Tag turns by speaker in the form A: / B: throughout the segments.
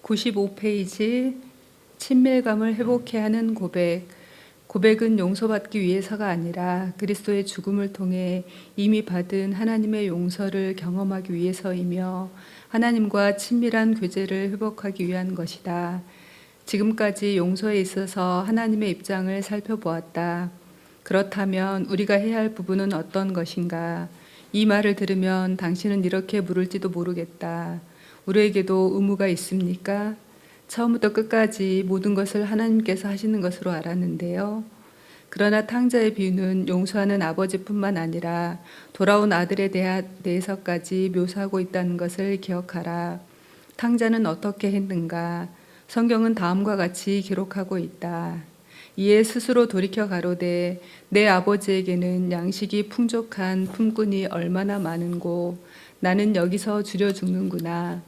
A: 95페이지 친밀감을 회복해야 하는 고백. 고백은 용서받기 위해서가 아니라 그리스도의 죽음을 통해 이미 받은 하나님의 용서를 경험하기 위해서이며 하나님과 친밀한 교제를 회복하기 위한 것이다. 지금까지 용서에 있어서 하나님의 입장을 살펴보았다. 그렇다면 우리가 해야 할 부분은 어떤 것인가? 이 말을 들으면 당신은 이렇게 물을지도 모르겠다. 우리에게도 의무가 있습니까? 처음부터 끝까지 모든 것을 하나님께서 하시는 것으로 알았는데요. 그러나 탕자의 비유는 용서하는 아버지뿐만 아니라 돌아온 아들에 대해서까지 묘사하고 있다는 것을 기억하라. 탕자는 어떻게 했는가? 성경은 다음과 같이 기록하고 있다. 이에 스스로 돌이켜 가로되 내 아버지에게는 양식이 풍족한 품꾼이 얼마나 많은고 나는 여기서 주려 죽는구나.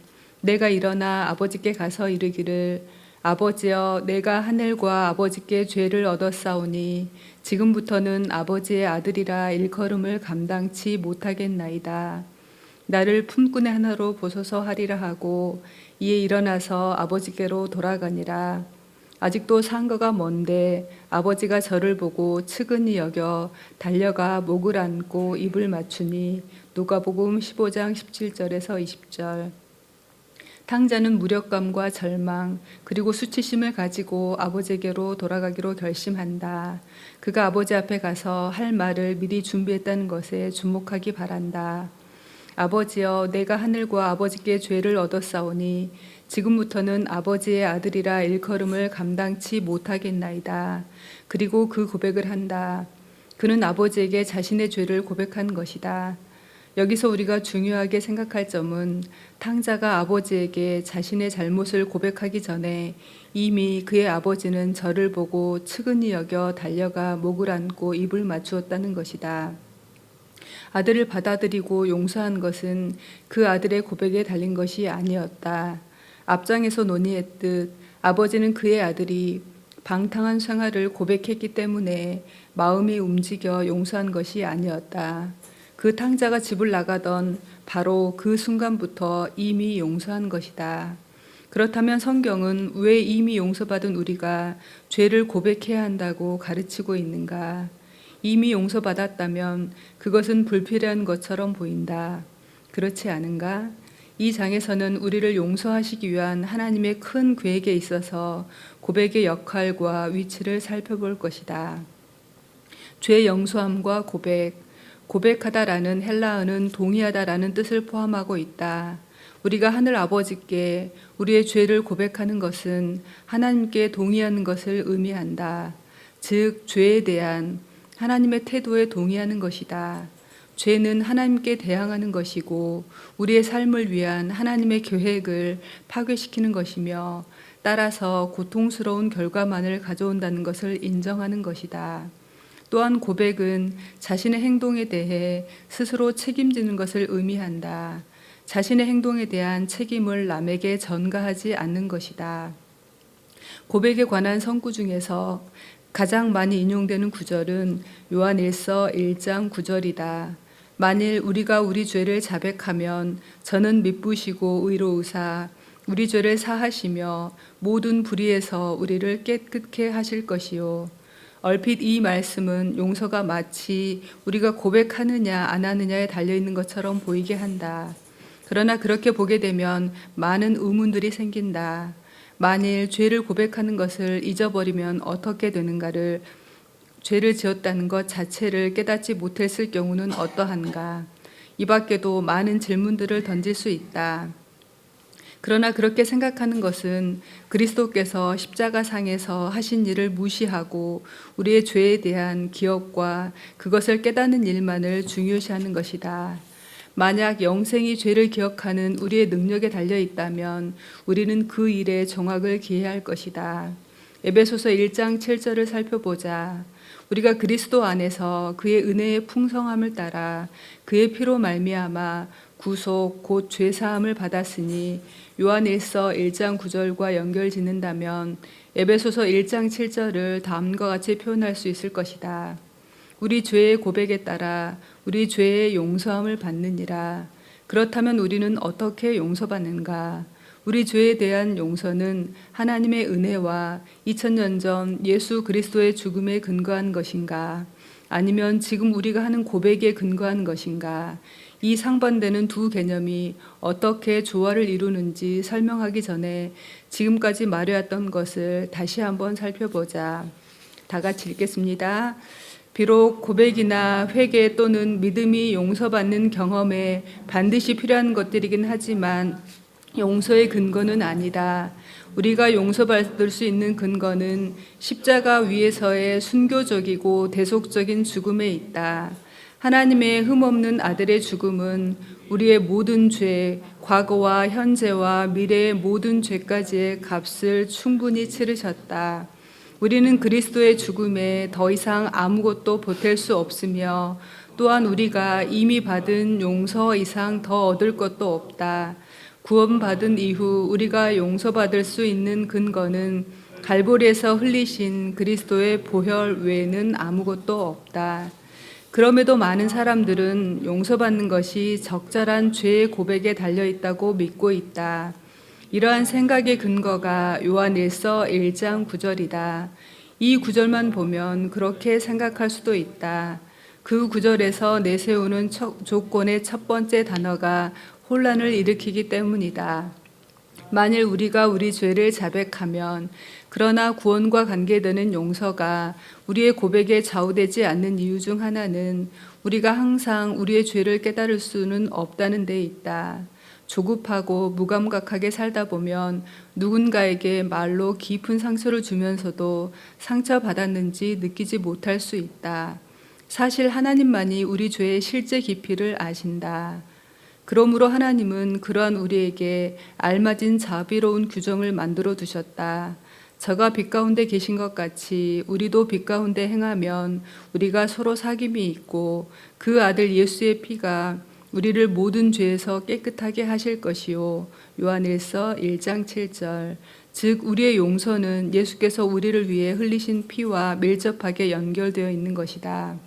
A: 내가 일어나 아버지께 가서 이르기를 아버지여 내가 하늘과 아버지께 죄를 얻었사오니 지금부터는 아버지의 아들이라 일컬음을 감당치 못하겠나이다. 나를 품꾼의 하나로 보소서 하리라 하고 이에 일어나서 아버지께로 돌아가니라. 아직도 상거가 먼데 아버지가 저를 보고 측은히 여겨 달려가 목을 안고 입을 맞추니 누가복음 15장 17절에서 20절. 탕자는 무력감과 절망 그리고 수치심을 가지고 아버지에게로 돌아가기로 결심한다. 그가 아버지 앞에 가서 할 말을 미리 준비했다는 것에 주목하기 바란다. 아버지여 내가 하늘과 아버지께 죄를 얻었사오니 지금부터는 아버지의 아들이라 일컬음을 감당치 못하겠나이다. 그리고 그 고백을 한다. 그는 아버지에게 자신의 죄를 고백한 것이다. 여기서 우리가 중요하게 생각할 점은 탕자가 아버지에게 자신의 잘못을 고백하기 전에 이미 그의 아버지는 저를 보고 측은히 여겨 달려가 목을 안고 입을 맞추었다는 것이다. 아들을 받아들이고 용서한 것은 그 아들의 고백에 달린 것이 아니었다. 앞장에서 논의했듯 아버지는 그의 아들이 방탕한 생활을 고백했기 때문에 마음이 움직여 용서한 것이 아니었다. 그 탕자가 집을 나가던 바로 그 순간부터 이미 용서한 것이다. 그렇다면 성경은 왜 이미 용서받은 우리가 죄를 고백해야 한다고 가르치고 있는가? 이미 용서받았다면 그것은 불필요한 것처럼 보인다. 그렇지 않은가? 이 장에서는 우리를 용서하시기 위한 하나님의 큰 계획에 있어서 고백의 역할과 위치를 살펴볼 것이다. 죄 용서함과 고백하다라는 헬라어는 동의하다라는 뜻을 포함하고 있다. 우리가 하늘 아버지께 우리의 죄를 고백하는 것은 하나님께 동의하는 것을 의미한다. 즉, 죄에 대한 하나님의 태도에 동의하는 것이다. 죄는 하나님께 대항하는 것이고 우리의 삶을 위한 하나님의 계획을 파괴시키는 것이며 따라서 고통스러운 결과만을 가져온다는 것을 인정하는 것이다. 또한 고백은 자신의 행동에 대해 스스로 책임지는 것을 의미한다. 자신의 행동에 대한 책임을 남에게 전가하지 않는 것이다. 고백에 관한 성구 중에서 가장 많이 인용되는 구절은 요한일서 1장 9절이다. 만일 우리가 우리 죄를 자백하면 저는 미쁘시고 의로우사 우리 죄를 사하시며 모든 불의에서 우리를 깨끗게 하실 것이요. 얼핏 이 말씀은 용서가 마치 우리가 고백하느냐 안 하느냐에 달려있는 것처럼 보이게 한다. 그러나 그렇게 보게 되면 많은 의문들이 생긴다. 만일 죄를 고백하는 것을 잊어버리면 어떻게 되는가를, 죄를 지었다는 것 자체를 깨닫지 못했을 경우는 어떠한가? 이 밖에도 많은 질문들을 던질 수 있다. 그러나 그렇게 생각하는 것은 그리스도께서 십자가상에서 하신 일을 무시하고 우리의 죄에 대한 기억과 그것을 깨닫는 일만을 중요시하는 것이다. 만약 영생이 죄를 기억하는 우리의 능력에 달려 있다면 우리는 그 일에 정확을 기해야 할 것이다. 에베소서 1장 7절을 살펴보자. 우리가 그리스도 안에서 그의 은혜의 풍성함을 따라 그의 피로 말미암아 구속 곧 죄사함을 받았으니 요한일서 1장 9절과 연결 짓는다면 에베소서 1장 7절을 다음과 같이 표현할 수 있을 것이다. 우리 죄의 고백에 따라 우리 죄의 용서함을 받느니라. 그렇다면 우리는 어떻게 용서받는가? 우리 죄에 대한 용서는 하나님의 은혜와 2000년 전 예수 그리스도의 죽음에 근거한 것인가? 아니면 지금 우리가 하는 고백에 근거한 것인가? 이 상반되는 두 개념이 어떻게 조화를 이루는지 설명하기 전에 지금까지 말해왔던 것을 다시 한번 살펴보자. 다 같이 읽겠습니다. 비록 고백이나 회개 또는 믿음이 용서받는 경험에 반드시 필요한 것들이긴 하지만 용서의 근거는 아니다. 우리가 용서받을 수 있는 근거는 십자가 위에서의 순교적이고 대속적인 죽음에 있다. 하나님의 흠없는 아들의 죽음은 우리의 모든 죄, 과거와 현재와 미래의 모든 죄까지의 값을 충분히 치르셨다. 우리는 그리스도의 죽음에 더 이상 아무것도 보탤 수 없으며 또한 우리가 이미 받은 용서 이상 더 얻을 것도 없다. 구원받은 이후 우리가 용서받을 수 있는 근거는 갈보리에서 흘리신 그리스도의 보혈 외에는 아무것도 없다. 그럼에도 많은 사람들은 용서받는 것이 적절한 죄의 고백에 달려있다고 믿고 있다. 이러한 생각의 근거가 요한일서 1장 9절이다. 이 구절만 보면 그렇게 생각할 수도 있다. 그 구절에서 내세우는 조건의 첫 번째 단어가 혼란을 일으키기 때문이다. 만일 우리가 우리 죄를 자백하면 그러나 구원과 관계되는 용서가 우리의 고백에 좌우되지 않는 이유 중 하나는 우리가 항상 우리의 죄를 깨달을 수는 없다는 데 있다. 조급하고 무감각하게 살다 보면 누군가에게 말로 깊은 상처를 주면서도 상처받았는지 느끼지 못할 수 있다. 사실 하나님만이 우리 죄의 실제 깊이를 아신다. 그러므로 하나님은 그러한 우리에게 알맞은 자비로운 규정을 만들어 두셨다. 저가 빛 가운데 계신 것 같이 우리도 빛 가운데 행하면 우리가 서로 사귐이 있고 그 아들 예수의 피가 우리를 모든 죄에서 깨끗하게 하실 것이요. 요한일서 1장 7절. 즉 우리의 용서는 예수께서 우리를 위해 흘리신 피와 밀접하게 연결되어 있는 것이다.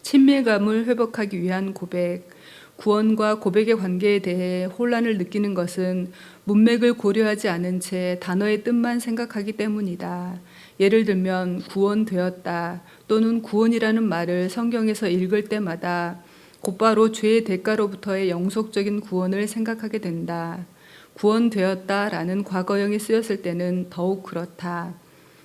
A: 친밀감을 회복하기 위한 고백. 구원과 고백의 관계에 대해 혼란을 느끼는 것은 문맥을 고려하지 않은 채 단어의 뜻만 생각하기 때문이다. 예를 들면 구원되었다 또는 구원이라는 말을 성경에서 읽을 때마다 곧바로 죄의 대가로부터의 영속적인 구원을 생각하게 된다. 구원되었다라는 과거형이 쓰였을 때는 더욱 그렇다.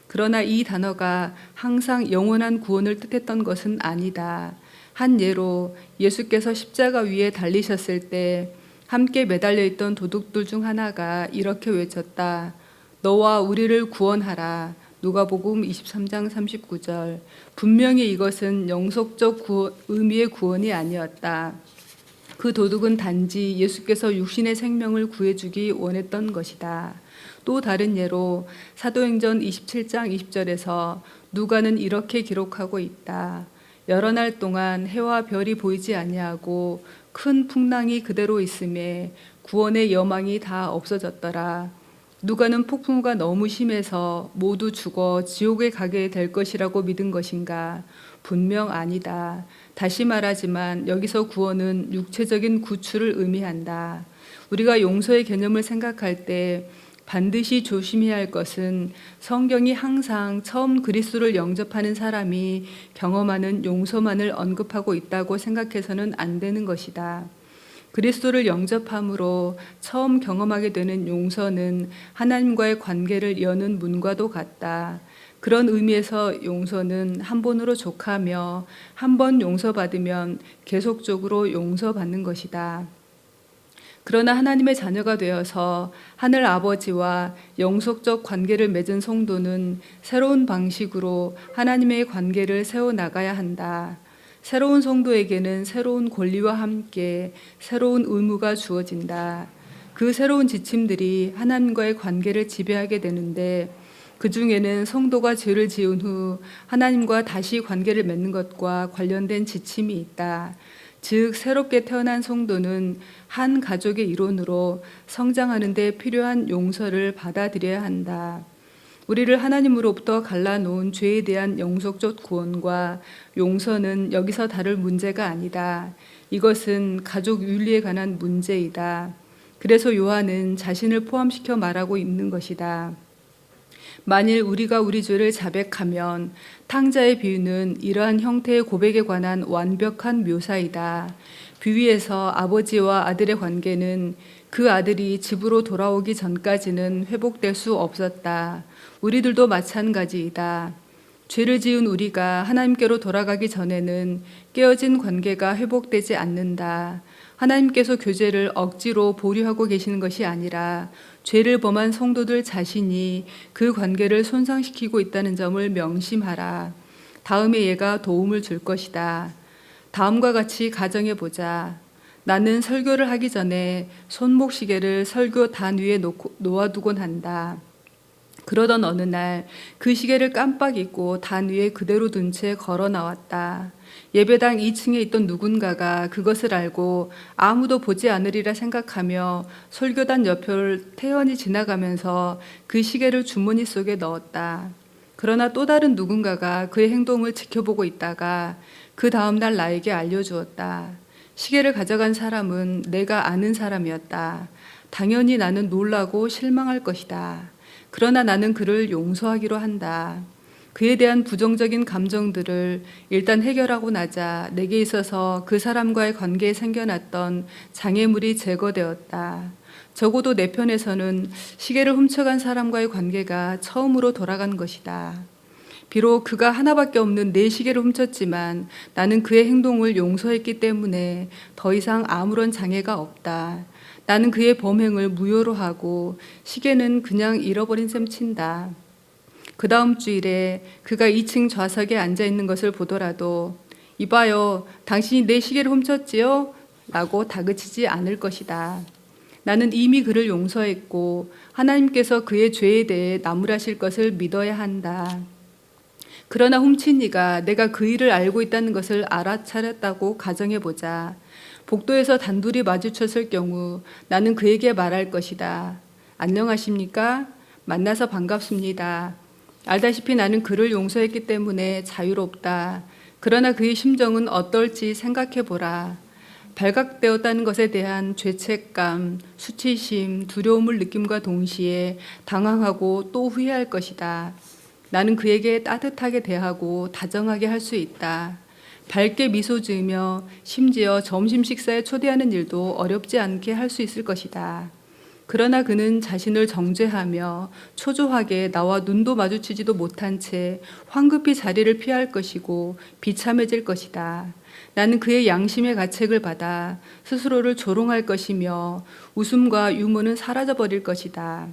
A: 그러나 이 단어가 항상 영원한 구원을 뜻했던 것은 아니다. 한 예로 예수께서 십자가 위에 달리셨을 때 함께 매달려 있던 도둑들 중 하나가 이렇게 외쳤다. 너와 우리를 구원하라. 누가복음 23장 39절. 분명히 이것은 영속적 의미의 구원이 아니었다. 그 도둑은 단지 예수께서 육신의 생명을 구해주기 원했던 것이다. 또 다른 예로 사도행전 27장 20절에서 누가는 이렇게 기록하고 있다. 여러 날 동안 해와 별이 보이지 아니하고 큰 풍랑이 그대로 있음에 구원의 여망이 다 없어졌더라. 누가는 폭풍우가 너무 심해서 모두 죽어 지옥에 가게 될 것이라고 믿은 것인가? 분명 아니다. 다시 말하지만 여기서 구원은 육체적인 구출을 의미한다. 우리가 용서의 개념을 생각할 때 반드시 조심해야 할 것은 성경이 항상 처음 그리스도를 영접하는 사람이 경험하는 용서만을 언급하고 있다고 생각해서는 안 되는 것이다. 그리스도를 영접함으로 처음 경험하게 되는 용서는 하나님과의 관계를 여는 문과도 같다. 그런 의미에서 용서는 한 번으로 족하며 한 번 용서받으면 계속적으로 용서받는 것이다. 그러나 하나님의 자녀가 되어서 하늘 아버지와 영속적 관계를 맺은 성도는 새로운 방식으로 하나님의 관계를 세워나가야 한다. 새로운 성도에게는 새로운 권리와 함께 새로운 의무가 주어진다. 그 새로운 지침들이 하나님과의 관계를 지배하게 되는데 그 중에는 성도가 죄를 지은 후 하나님과 다시 관계를 맺는 것과 관련된 지침이 있다. 즉 새롭게 태어난 성도는 한 가족의 일원으로 성장하는 데 필요한 용서를 받아들여야 한다. 우리를 하나님으로부터 갈라놓은 죄에 대한 영속적 구원과 용서는 여기서 다룰 문제가 아니다. 이것은 가족 윤리에 관한 문제이다. 그래서 요한은 자신을 포함시켜 말하고 있는 것이다. 만일 우리가 우리 죄를 자백하면 탕자의 비유는 이러한 형태의 고백에 관한 완벽한 묘사이다. 비유에서 아버지와 아들의 관계는 그 아들이 집으로 돌아오기 전까지는 회복될 수 없었다. 우리들도 마찬가지이다. 죄를 지은 우리가 하나님께로 돌아가기 전에는 깨어진 관계가 회복되지 않는다. 하나님께서 교제를 억지로 보류하고 계시는 것이 아니라 죄를 범한 성도들 자신이 그 관계를 손상시키고 있다는 점을 명심하라. 다음에 얘가 도움을 줄 것이다. 다음과 같이 가정해 보자. 나는 설교를 하기 전에 손목시계를 설교 단 위에 놓아두곤 한다. 그러던 어느 날 그 시계를 깜빡 잊고 단 위에 그대로 둔 채 걸어 나왔다. 예배당 2층에 있던 누군가가 그것을 알고 아무도 보지 않으리라 생각하며 설교단 옆을 태연히 지나가면서 그 시계를 주머니 속에 넣었다. 그러나 또 다른 누군가가 그의 행동을 지켜보고 있다가 그 다음 날 나에게 알려주었다. 시계를 가져간 사람은 내가 아는 사람이었다. 당연히 나는 놀라고 실망할 것이다. 그러나 나는 그를 용서하기로 한다. 그에 대한 부정적인 감정들을 일단 해결하고 나자 내게 있어서 그 사람과의 관계에 생겨났던 장애물이 제거되었다. 적어도 내 편에서는 시계를 훔쳐간 사람과의 관계가 처음으로 돌아간 것이다. 비록 그가 하나밖에 없는 내 시계를 훔쳤지만 나는 그의 행동을 용서했기 때문에 더 이상 아무런 장애가 없다. 나는 그의 범행을 무효로 하고 시계는 그냥 잃어버린 셈 친다. 그 다음 주일에 그가 2층 좌석에 앉아 있는 것을 보더라도 이봐요, 당신이 내 시계를 훔쳤지요? 라고 다그치지 않을 것이다. 나는 이미 그를 용서했고 하나님께서 그의 죄에 대해 나무라실 것을 믿어야 한다. 그러나 훔친 이가 내가 그 일을 알고 있다는 것을 알아차렸다고 가정해보자. 복도에서 단둘이 마주쳤을 경우 나는 그에게 말할 것이다. 안녕하십니까? 만나서 반갑습니다. 알다시피 나는 그를 용서했기 때문에 자유롭다. 그러나 그의 심정은 어떨지 생각해보라. 발각되었다는 것에 대한 죄책감, 수치심, 두려움을 느낌과 동시에 당황하고 또 후회할 것이다. 나는 그에게 따뜻하게 대하고 다정하게 할 수 있다. 밝게 미소 지으며 심지어 점심 식사에 초대하는 일도 어렵지 않게 할 수 있을 것이다. 그러나 그는 자신을 정죄하며 초조하게 나와 눈도 마주치지도 못한 채 황급히 자리를 피할 것이고 비참해질 것이다. 나는 그의 양심의 가책을 받아 스스로를 조롱할 것이며 웃음과 유머는 사라져버릴 것이다.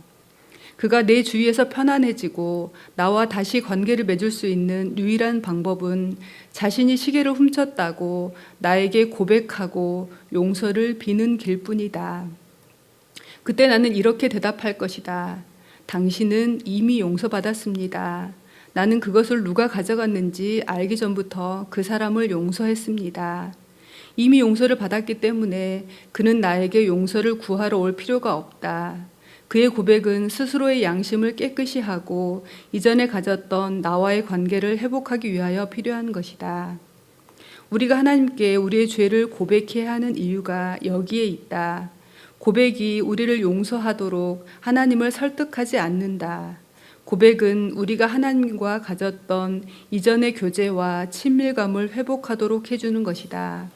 A: 그가 내 주위에서 편안해지고 나와 다시 관계를 맺을 수 있는 유일한 방법은 자신이 시계를 훔쳤다고 나에게 고백하고 용서를 비는 길뿐이다. 그때 나는 이렇게 대답할 것이다. 당신은 이미 용서받았습니다. 나는 그것을 누가 가져갔는지 알기 전부터 그 사람을 용서했습니다. 이미 용서를 받았기 때문에 그는 나에게 용서를 구하러 올 필요가 없다. 그의 고백은 스스로의 양심을 깨끗이 하고 이전에 가졌던 나와의 관계를 회복하기 위하여 필요한 것이다. 우리가 하나님께 우리의 죄를 고백해야 하는 이유가 여기에 있다. 고백이 우리를 용서하도록 하나님을 설득하지 않는다. 고백은 우리가 하나님과 가졌던 이전의 교제와 친밀감을 회복하도록 해주는 것이다.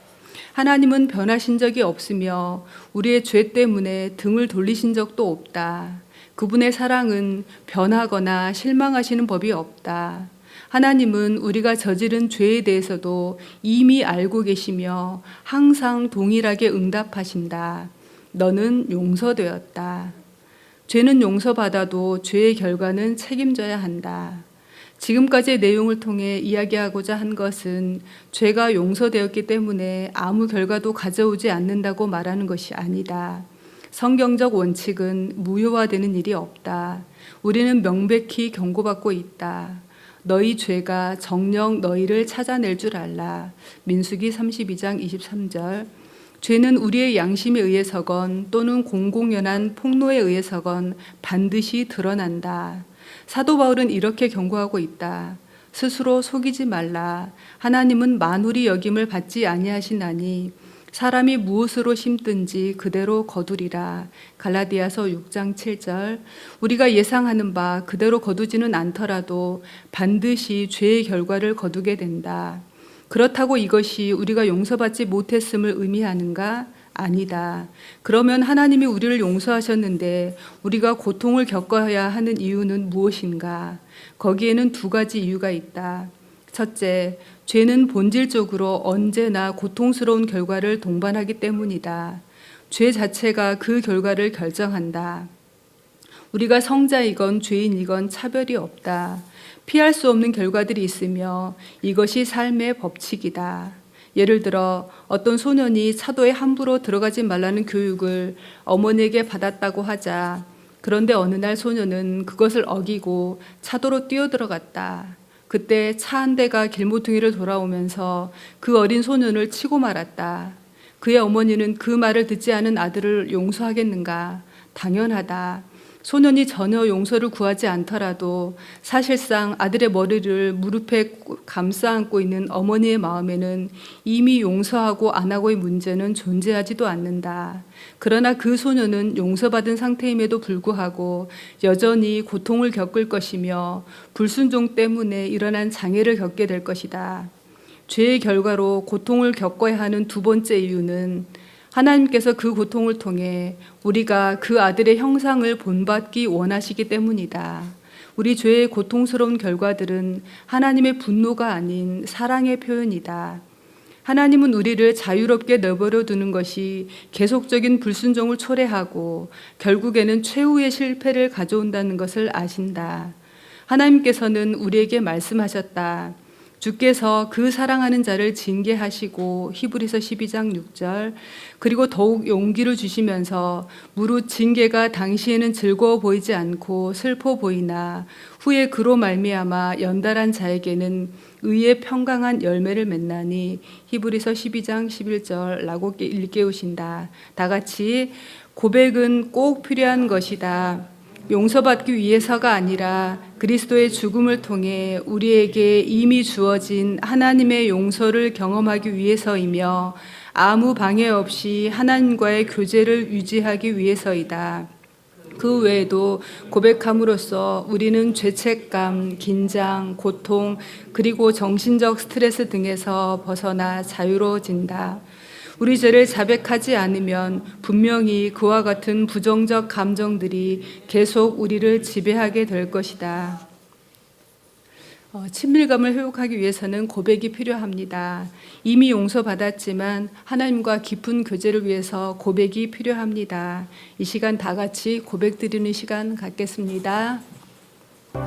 A: 하나님은 변하신 적이 없으며 우리의 죄 때문에 등을 돌리신 적도 없다. 그분의 사랑은 변하거나 실망하시는 법이 없다. 하나님은 우리가 저지른 죄에 대해서도 이미 알고 계시며 항상 동일하게 응답하신다. 너는 용서되었다. 죄는 용서받아도 죄의 결과는 책임져야 한다. 지금까지의 내용을 통해 이야기하고자 한 것은 죄가 용서되었기 때문에 아무 결과도 가져오지 않는다고 말하는 것이 아니다. 성경적 원칙은 무효화되는 일이 없다. 우리는 명백히 경고받고 있다. 너희 죄가 정녕 너희를 찾아낼 줄 알라. 민수기 32장 23절. 죄는 우리의 양심에 의해서건 또는 공공연한 폭로에 의해서건 반드시 드러난다. 사도 바울은 이렇게 경고하고 있다. 스스로 속이지 말라. 하나님은 만홀이 여김을 받지 아니하시나니 사람이 무엇으로 심든지 그대로 거두리라. 갈라디아서 6장 7절. 우리가 예상하는 바 그대로 거두지는 않더라도 반드시 죄의 결과를 거두게 된다. 그렇다고 이것이 우리가 용서받지 못했음을 의미하는가? 아니다. 그러면 하나님이 우리를 용서하셨는데 우리가 고통을 겪어야 하는 이유는 무엇인가? 거기에는 두 가지 이유가 있다. 첫째, 죄는 본질적으로 언제나 고통스러운 결과를 동반하기 때문이다. 죄 자체가 그 결과를 결정한다. 우리가 성자이건 죄인이건 차별이 없다. 피할 수 없는 결과들이 있으며 이것이 삶의 법칙이다. 예를 들어 어떤 소년이 차도에 함부로 들어가지 말라는 교육을 어머니에게 받았다고 하자. 그런데 어느 날 소년은 그것을 어기고 차도로 뛰어들어갔다. 그때 차 한 대가 길모퉁이를 돌아오면서 그 어린 소년을 치고 말았다. 그의 어머니는 그 말을 듣지 않은 아들을 용서하겠는가? 당연하다. 소년이 전혀 용서를 구하지 않더라도 사실상 아들의 머리를 무릎에 감싸 안고 있는 어머니의 마음에는 이미 용서하고 안 하고의 문제는 존재하지도 않는다. 그러나 그 소년은 용서받은 상태임에도 불구하고 여전히 고통을 겪을 것이며 불순종 때문에 일어난 장애를 겪게 될 것이다. 죄의 결과로 고통을 겪어야 하는 두 번째 이유는 하나님께서 그 고통을 통해 우리가 그 아들의 형상을 본받기 원하시기 때문이다. 우리 죄의 고통스러운 결과들은 하나님의 분노가 아닌 사랑의 표현이다. 하나님은 우리를 자유롭게 내버려 두는 것이 계속적인 불순종을 초래하고 결국에는 최후의 실패를 가져온다는 것을 아신다. 하나님께서는 우리에게 말씀하셨다. 주께서 그 사랑하는 자를 징계하시고 히브리서 12장 6절 그리고 더욱 용기를 주시면서 무릇 징계가 당시에는 즐거워 보이지 않고 슬퍼 보이나 후에 그로 말미암아 연달한 자에게는 의의 평강한 열매를 맺나니 히브리서 12장 11절라고 일깨우신다. 다 같이 고백은 꼭 필요한 것이다. 용서받기 위해서가 아니라 그리스도의 죽음을 통해 우리에게 이미 주어진 하나님의 용서를 경험하기 위해서이며 아무 방해 없이 하나님과의 교제를 유지하기 위해서이다. 그 외에도 고백함으로써 우리는 죄책감, 긴장, 고통, 그리고 정신적 스트레스 등에서 벗어나 자유로워진다. 우리 죄를 자백하지 않으면 분명히 그와 같은 부정적 감정들이 계속 우리를 지배하게 될 것이다. 친밀감을 회복하기 위해서는 고백이 필요합니다. 이미 용서받았지만 하나님과 깊은 교제를 위해서 고백이 필요합니다. 이 시간 다 같이 고백 드리는 시간 갖겠습니다.